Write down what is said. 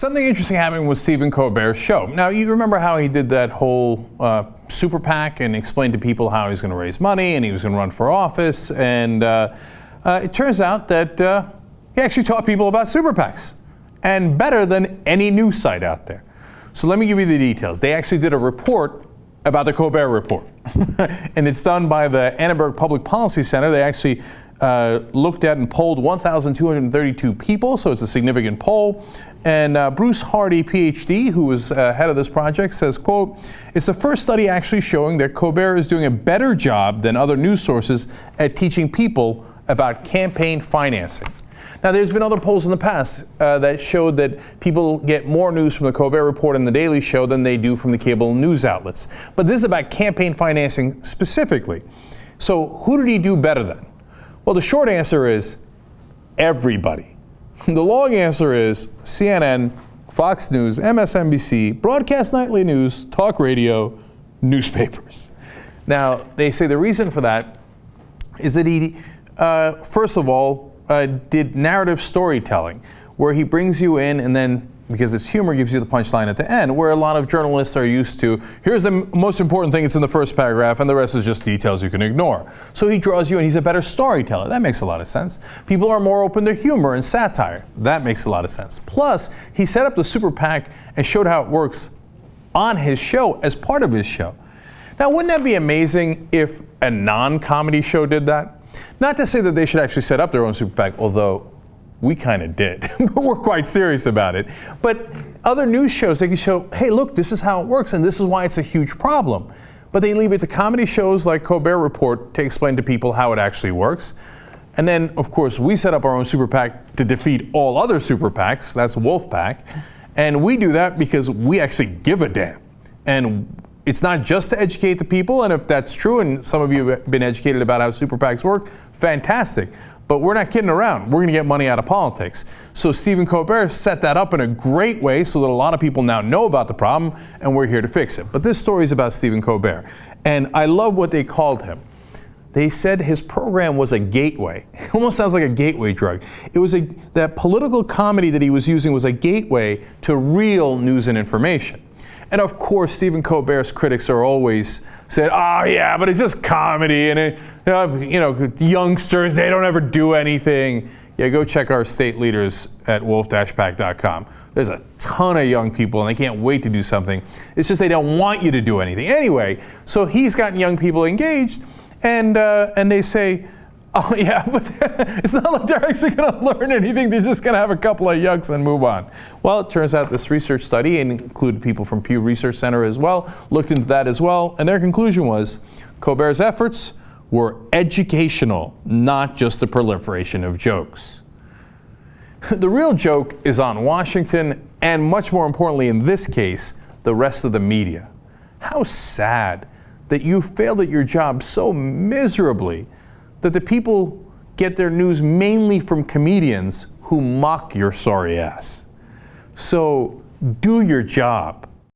Something interesting happened with Stephen Colbert's show. Now, you remember how he did that whole super PAC and explained to people how he's going to raise money and he was going to run for office. And it turns out that he actually taught people about super PACs, and better than any news site out there. So let me give you the details. They actually did a report about the Colbert Report. And it's done by the Annenberg Public Policy Center. They actually looked at and polled 1,232 people, so it's a significant poll. And Bruce Hardy, PhD, who was head of this project, says, quote, "It's the first study actually showing that Colbert is doing a better job than other news sources at teaching people about campaign financing." Now, there's been other polls in the past that showed that people get more news from the Colbert Report and the Daily Show than they do from the cable news outlets. But this is about campaign financing specifically. So who did he do better than? Well, the short answer is everybody. The long answer is CNN, Fox News, MSNBC, broadcast nightly news, talk radio, newspapers. Now, they say the reason for that is that he, first of all, did narrative storytelling, where he brings you in and then, because it's humor, gives you the punchline at the end, where a lot of journalists are used to, here's the most important thing, it's in the first paragraph, and the rest is just details you can ignore. So he draws you in, he's a better storyteller. That makes a lot of sense. People are more open to humor and satire. That makes a lot of sense. Plus, he set up the super PAC and showed how it works on his show, as part of his show. Now, wouldn't that be amazing if a non-comedy show did that? Not to say that they should actually set up their own super PAC, although we kind of did, but we're quite serious about it. But other news shows, they can show, hey, look, this is how it works, and this is why it's a huge problem. But they leave it to comedy shows like Colbert Report to explain to people how it actually works. And then, of course, we set up our own super PAC to defeat all other super PACs. That's Wolf PAC. And we do that because we actually give a damn. And it's not just to educate the people, and if that's true, and some of you have been educated about how super PACs work, fantastic. But we're not kidding around. We're going to get money out of politics. So Stephen Colbert set that up in a great way so that a lot of people now know about the problem, and we're here to fix it. But this story is about Stephen Colbert, and I love what they called him. They said his program was a gateway. It almost sounds like a gateway drug. It was that political comedy that he was using was a gateway to real news and information. And of course, Stephen Colbert's critics are always said, oh yeah, but it's just comedy, and youngsters, they don't ever do anything. Yeah, go check our state leaders at wolf-pac.com. There's a ton of young people, and they can't wait to do something. It's just they don't want you to do anything. Anyway, so he's gotten young people engaged, and they say, oh yeah, but it's not like they're actually going to learn anything. They're just going to have a couple of yucks and move on. Well, it turns out this research study, and included people from Pew Research Center as well, looked into that as well, and their conclusion was Colbert's efforts were educational, not just the proliferation of jokes. The real joke is on Washington, and much more importantly in this case, the rest of the media. How sad that you failed at your job so miserably that the people get their news mainly from comedians who mock your sorry ass. So do your job.